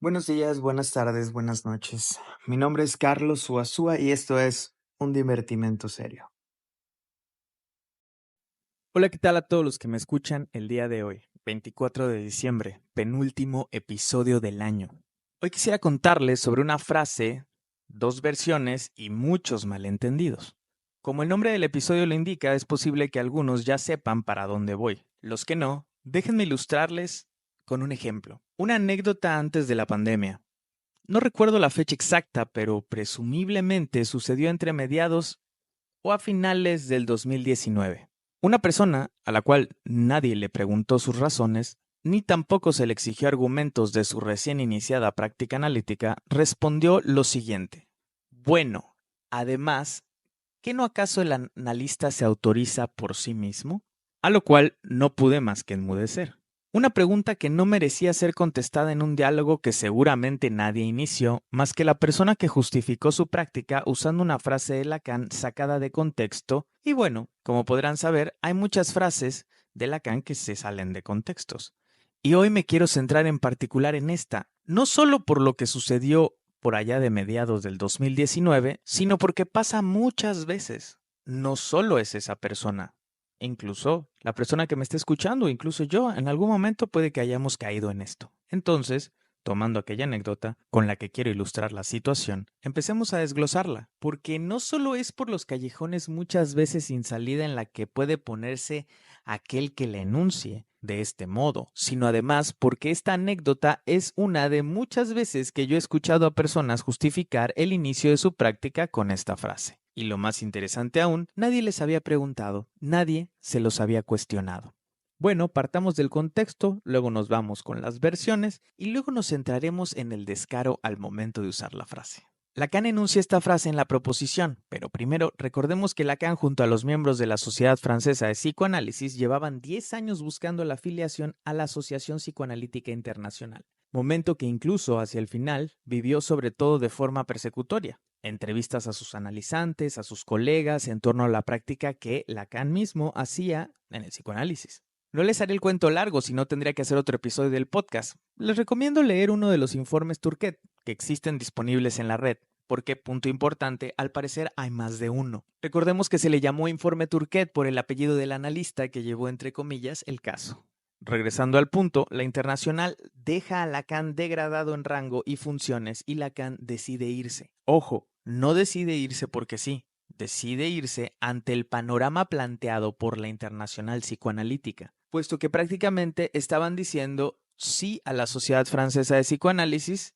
Buenos días, buenas tardes, buenas noches. Mi nombre es Carlos Suazúa y esto es Un Divertimento Serio. Hola, ¿qué tal a todos los que me escuchan el día de hoy, 24 de diciembre, penúltimo episodio del año? Hoy quisiera contarles sobre una frase, dos versiones y muchos malentendidos. Como el nombre del episodio lo indica, es posible que algunos ya sepan para dónde voy. Los que no, déjenme ilustrarles con un ejemplo. Una anécdota antes de la pandemia. No recuerdo la fecha exacta, pero presumiblemente sucedió entre mediados o a finales del 2019. Una persona a la cual nadie le preguntó sus razones, ni tampoco se le exigió argumentos de su recién iniciada práctica analítica, respondió lo siguiente. Bueno, además, ¿qué no acaso el analista se autoriza por sí mismo? A lo cual no pude más que enmudecer. Una pregunta que no merecía ser contestada en un diálogo que seguramente nadie inició, más que la persona que justificó su práctica usando una frase de Lacan sacada de contexto. Y bueno, como podrán saber, hay muchas frases de Lacan que se salen de contextos. Y hoy me quiero centrar en particular en esta, no solo por lo que sucedió por allá de mediados del 2019, sino porque pasa muchas veces. No solo es esa persona, incluso la persona que me está escuchando, incluso yo, en algún momento puede que hayamos caído en esto. Entonces, tomando aquella anécdota con la que quiero ilustrar la situación, empecemos a desglosarla, porque no solo es por los callejones muchas veces sin salida en la que puede ponerse aquel que la enuncie de este modo, sino además porque esta anécdota es una de muchas veces que yo he escuchado a personas justificar el inicio de su práctica con esta frase. Y lo más interesante aún, nadie les había preguntado, nadie se los había cuestionado. Bueno, partamos del contexto, luego nos vamos con las versiones y luego nos centraremos en el descaro al momento de usar la frase. Lacan enuncia esta frase en la proposición, pero primero recordemos que Lacan junto a los miembros de la Sociedad Francesa de Psicoanálisis llevaban 10 años buscando la afiliación a la Asociación Psicoanalítica Internacional, momento que incluso hacia el final vivió sobre todo de forma persecutoria. Entrevistas a sus analizantes, a sus colegas en torno a la práctica que Lacan mismo hacía en el psicoanálisis. No les haré el cuento largo, si no tendría que hacer otro episodio del podcast. Les recomiendo leer uno de los informes Turquet, que existen disponibles en la red, porque, punto importante, al parecer hay más de uno. Recordemos que se le llamó informe Turquet por el apellido del analista que llevó entre comillas el caso. Regresando al punto, la Internacional deja a Lacan degradado en rango y funciones y Lacan decide irse. Ojo, no decide irse porque sí, decide irse ante el panorama planteado por la Internacional Psicoanalítica, puesto que prácticamente estaban diciendo sí a la Sociedad Francesa de Psicoanálisis,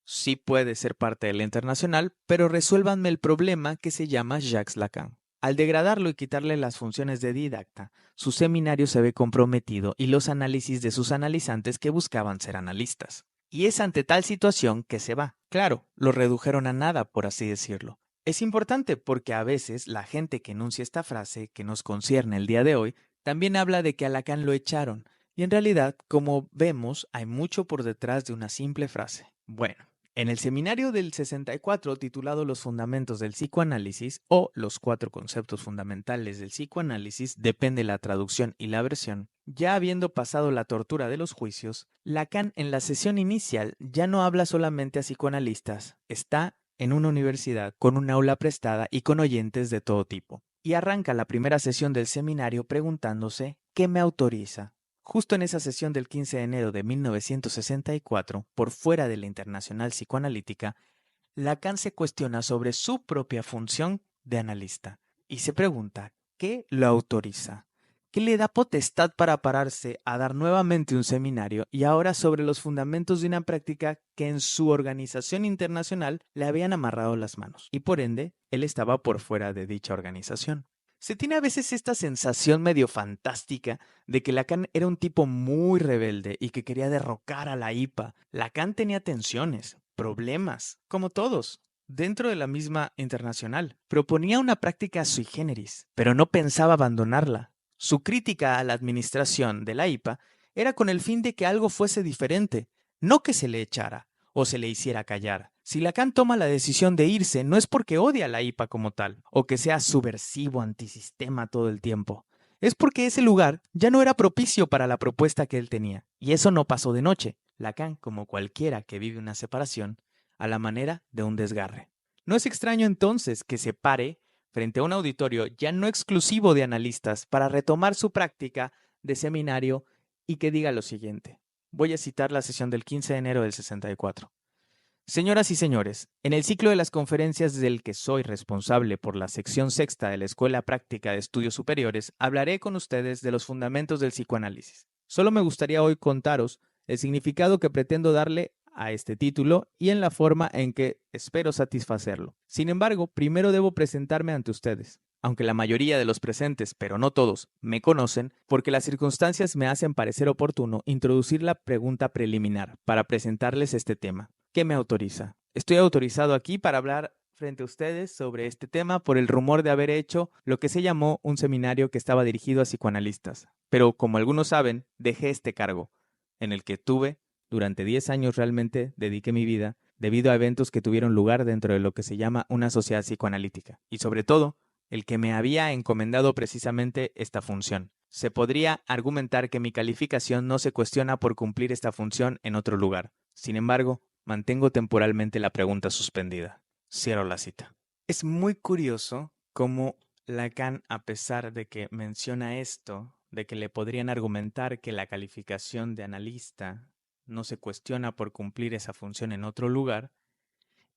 sí puede ser parte de la Internacional, pero resuélvanme el problema que se llama Jacques Lacan. Al degradarlo y quitarle las funciones de didacta, su seminario se ve comprometido y los análisis de sus analizantes que buscaban ser analistas. Y es ante tal situación que se va. Claro, lo redujeron a nada, por así decirlo. Es importante porque a veces la gente que enuncia esta frase que nos concierne el día de hoy también habla de que a Lacan lo echaron, y en realidad, como vemos, hay mucho por detrás de una simple frase. Bueno, en el seminario del 64 titulado Los fundamentos del psicoanálisis o Los cuatro conceptos fundamentales del psicoanálisis, depende la traducción y la versión, ya habiendo pasado la tortura de los juicios, Lacan en la sesión inicial ya no habla solamente a psicoanalistas, está en una universidad con un aula prestada y con oyentes de todo tipo. Y arranca la primera sesión del seminario preguntándose ¿qué me autoriza? Justo en esa sesión del 15 de enero de 1964, por fuera de la Internacional Psicoanalítica, Lacan se cuestiona sobre su propia función de analista y se pregunta ¿qué lo autoriza? ¿Qué le da potestad para pararse a dar nuevamente un seminario y ahora sobre los fundamentos de una práctica que en su organización internacional le habían amarrado las manos? Y por ende, él estaba por fuera de dicha organización. Se tiene a veces esta sensación medio fantástica de que Lacan era un tipo muy rebelde y que quería derrocar a la IPA. Lacan tenía tensiones, problemas, como todos, dentro de la misma internacional. Proponía una práctica sui generis, pero no pensaba abandonarla. Su crítica a la administración de la IPA era con el fin de que algo fuese diferente, no que se le echara o se le hiciera callar. Si Lacan toma la decisión de irse, no es porque odia a la IPA como tal, o que sea subversivo antisistema todo el tiempo. Es porque ese lugar ya no era propicio para la propuesta que él tenía. Y eso no pasó de noche. Lacan, como cualquiera que vive una separación, a la manera de un desgarre. No es extraño entonces que se pare frente a un auditorio ya no exclusivo de analistas para retomar su práctica de seminario y que diga lo siguiente. Voy a citar la sesión del 15 de enero del 64. Señoras y señores, en el ciclo de las conferencias del que soy responsable por la sección sexta de la Escuela Práctica de Estudios Superiores, hablaré con ustedes de los fundamentos del psicoanálisis. Solo me gustaría hoy contaros el significado que pretendo darle a este título y en la forma en que espero satisfacerlo. Sin embargo, primero debo presentarme ante ustedes. Aunque la mayoría de los presentes, pero no todos, me conocen, porque las circunstancias me hacen parecer oportuno introducir la pregunta preliminar para presentarles este tema. ¿Qué me autoriza? Estoy autorizado aquí para hablar frente a ustedes sobre este tema por el rumor de haber hecho lo que se llamó un seminario que estaba dirigido a psicoanalistas. Pero como algunos saben, dejé este cargo, en el que durante 10 años realmente dediqué mi vida, debido a eventos que tuvieron lugar dentro de lo que se llama una sociedad psicoanalítica. Y sobre todo, el que me había encomendado precisamente esta función. Se podría argumentar que mi calificación no se cuestiona por cumplir esta función en otro lugar. Sin embargo, mantengo temporalmente la pregunta suspendida. Cierro la cita. Es muy curioso cómo Lacan, a pesar de que menciona esto, de que le podrían argumentar que la calificación de analista no se cuestiona por cumplir esa función en otro lugar,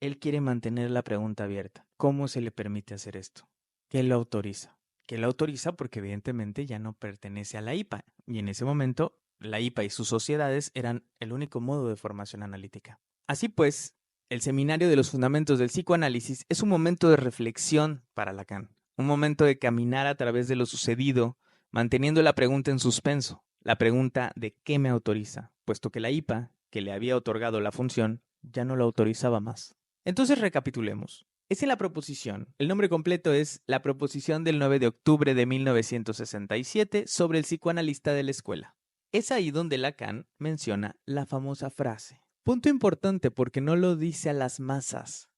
él quiere mantener la pregunta abierta. ¿Cómo se le permite hacer esto? ¿Qué lo autoriza? ¿Qué lo autoriza? Porque evidentemente ya no pertenece a la IPA y en ese momento la IPA y sus sociedades eran el único modo de formación analítica. Así pues, el seminario de los fundamentos del psicoanálisis es un momento de reflexión para Lacan, un momento de caminar a través de lo sucedido, manteniendo la pregunta en suspenso, la pregunta de qué me autoriza, puesto que la IPA, que le había otorgado la función, ya no lo autorizaba más. Entonces recapitulemos. Es en la proposición. El nombre completo es la proposición del 9 de octubre de 1967 sobre el psicoanalista de la escuela. Es ahí donde Lacan menciona la famosa frase. Punto importante porque no lo dice a las masas.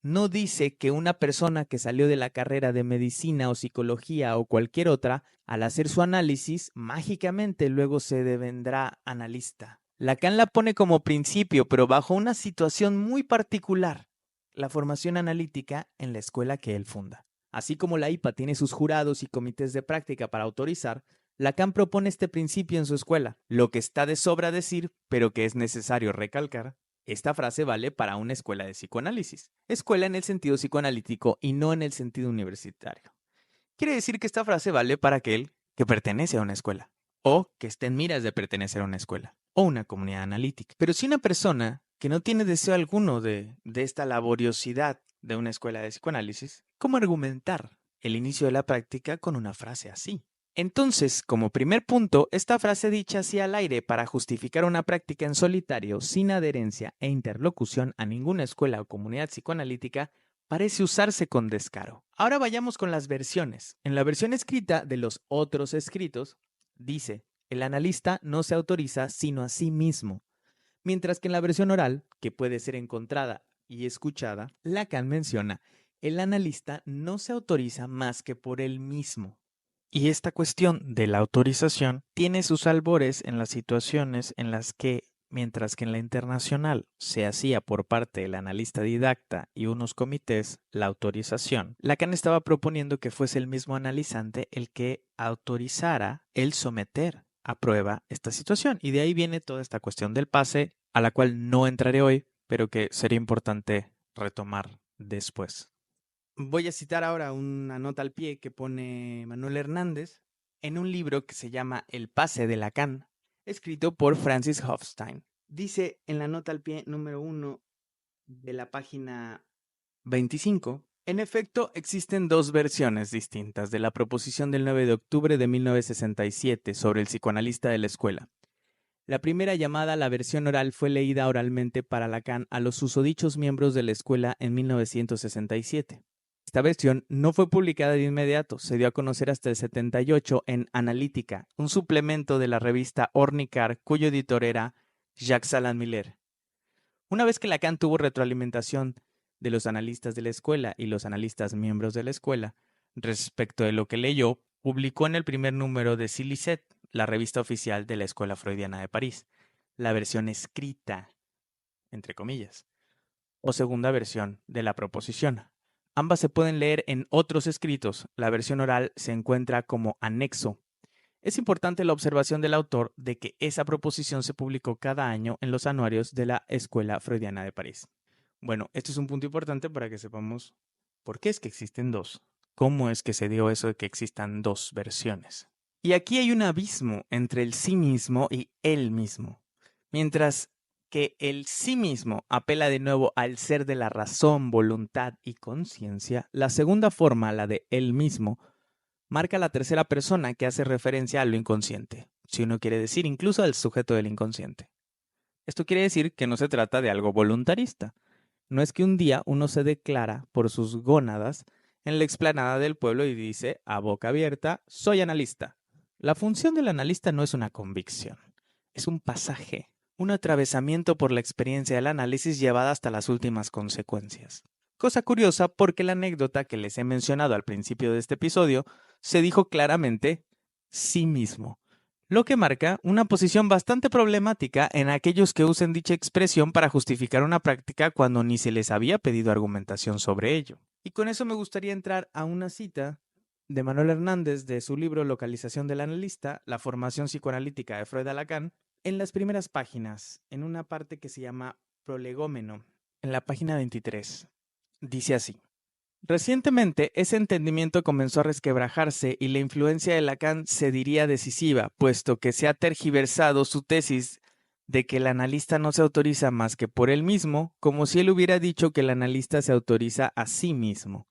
No dice que una persona que salió de la carrera de medicina o psicología o cualquier otra, al hacer su análisis, mágicamente luego se devendrá analista. Lacan la pone como principio, pero bajo una situación muy particular, la formación analítica en la escuela que él funda. Así como la IPA tiene sus jurados y comités de práctica para autorizar, Lacan propone este principio en su escuela, lo que está de sobra decir, pero que es necesario recalcar. Esta frase vale para una escuela de psicoanálisis. Escuela en el sentido psicoanalítico y no en el sentido universitario. Quiere decir que esta frase vale para aquel que pertenece a una escuela o que esté en miras de pertenecer a una escuela o una comunidad analítica. Pero si una persona que no tiene deseo alguno de esta laboriosidad de una escuela de psicoanálisis, ¿cómo argumentar el inicio de la práctica con una frase así? Entonces, como primer punto, esta frase dicha así al aire para justificar una práctica en solitario sin adherencia e interlocución a ninguna escuela o comunidad psicoanalítica parece usarse con descaro. Ahora vayamos con las versiones. En la versión escrita de los otros escritos, dice, el analista no se autoriza sino a sí mismo. Mientras que en la versión oral, que puede ser encontrada y escuchada, Lacan menciona, el analista no se autoriza más que por él mismo. Y esta cuestión de la autorización tiene sus albores en las situaciones en las que, mientras que en la internacional se hacía por parte del analista didacta y unos comités la autorización, Lacan estaba proponiendo que fuese el mismo analizante el que autorizara el someter a prueba esta situación. Y de ahí viene toda esta cuestión del pase, a la cual no entraré hoy, pero que sería importante retomar después. Voy a citar ahora una nota al pie que pone Manuel Hernández en un libro que se llama El pase de Lacan, escrito por Francis Hofstein. Dice en la nota al pie número 1 de la página 25, en efecto, existen dos versiones distintas de la proposición del 9 de octubre de 1967 sobre el psicoanalista de la escuela. La primera, llamada la versión oral, fue leída oralmente para Lacan a los susodichos miembros de la escuela en 1967. Esta versión no fue publicada de inmediato, se dio a conocer hasta el 78 en Analítica, un suplemento de la revista Ornicar, cuyo editor era Jacques Alain Miller. Una vez que Lacan tuvo retroalimentación de los analistas de la escuela y los analistas miembros de la escuela respecto de lo que leyó, publicó en el primer número de Silicet, la revista oficial de la Escuela Freudiana de París, la versión escrita, entre comillas, o segunda versión de la proposición. Ambas se pueden leer en otros escritos. La versión oral se encuentra como anexo. Es importante la observación del autor de que esa proposición se publicó cada año en los anuarios de la Escuela Freudiana de París. Bueno, esto es un punto importante para que sepamos por qué es que existen dos. ¿Cómo es que se dio eso de que existan dos versiones? Y aquí hay un abismo entre el sí mismo y él mismo. Mientras que el sí mismo apela de nuevo al ser de la razón, voluntad y conciencia, la segunda forma, la de él mismo, marca la tercera persona que hace referencia a lo inconsciente, si uno quiere decir incluso al sujeto del inconsciente. Esto quiere decir que no se trata de algo voluntarista. No es que un día uno se declara por sus gónadas en la explanada del pueblo y dice, a boca abierta, soy analista. La función del analista no es una convicción, es un pasaje, un atravesamiento por la experiencia del análisis llevada hasta las últimas consecuencias. Cosa curiosa porque la anécdota que les he mencionado al principio de este episodio se dijo claramente sí mismo, lo que marca una posición bastante problemática en aquellos que usen dicha expresión para justificar una práctica cuando ni se les había pedido argumentación sobre ello. Y con eso me gustaría entrar a una cita de Manuel Hernández de su libro Localización del analista, la formación psicoanalítica de Freud a Lacan, en las primeras páginas, en una parte que se llama Prolegómeno, en la página 23. Dice así. Recientemente, ese entendimiento comenzó a resquebrajarse y la influencia de Lacan se diría decisiva, puesto que se ha tergiversado su tesis de que el analista no se autoriza más que por él mismo, como si él hubiera dicho que el analista se autoriza a sí mismo.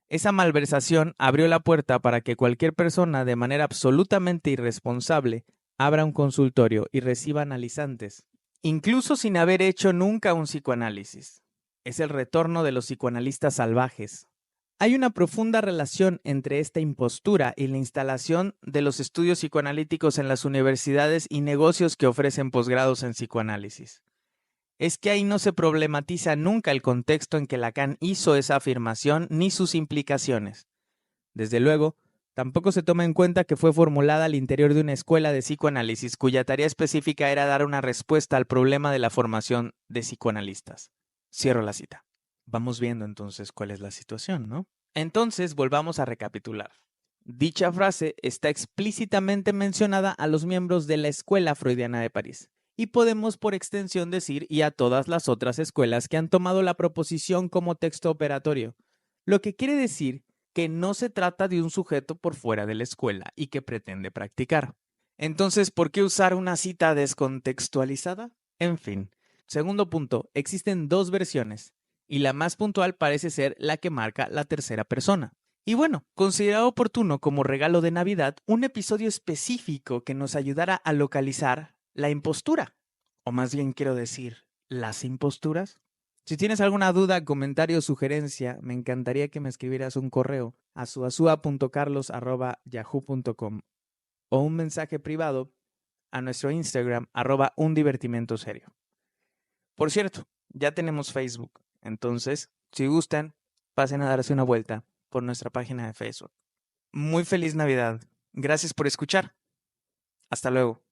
Esa malversación abrió la puerta para que cualquier persona, de manera absolutamente irresponsable, abra un consultorio y reciba analizantes, incluso sin haber hecho nunca un psicoanálisis. Es el retorno de los psicoanalistas salvajes. Hay una profunda relación entre esta impostura y la instalación de los estudios psicoanalíticos en las universidades y negocios que ofrecen posgrados en psicoanálisis. Es que ahí no se problematiza nunca el contexto en que Lacan hizo esa afirmación ni sus implicaciones. Desde luego, tampoco se toma en cuenta que fue formulada al interior de una escuela de psicoanálisis cuya tarea específica era dar una respuesta al problema de la formación de psicoanalistas. Cierro la cita. Vamos viendo entonces cuál es la situación, ¿no? Entonces, volvamos a recapitular. Dicha frase está explícitamente mencionada a los miembros de la Escuela Freudiana de París. Y podemos por extensión decir y a todas las otras escuelas que han tomado la proposición como texto operatorio. Lo que quiere decir que no se trata de un sujeto por fuera de la escuela y que pretende practicar. Entonces, ¿por qué usar una cita descontextualizada? En fin. Segundo punto, existen dos versiones, y la más puntual parece ser la que marca la tercera persona. Y bueno, considerado oportuno como regalo de Navidad un episodio específico que nos ayudara a localizar la impostura, o más bien quiero decir, las imposturas. Si tienes alguna duda, comentario o sugerencia, me encantaría que me escribieras un correo a suazua.carlos@yahoo.com o un mensaje privado a nuestro Instagram @undivertimentoserio. Por cierto, ya tenemos Facebook, entonces, si gustan, pasen a darse una vuelta por nuestra página de Facebook. Muy feliz Navidad. Gracias por escuchar. Hasta luego.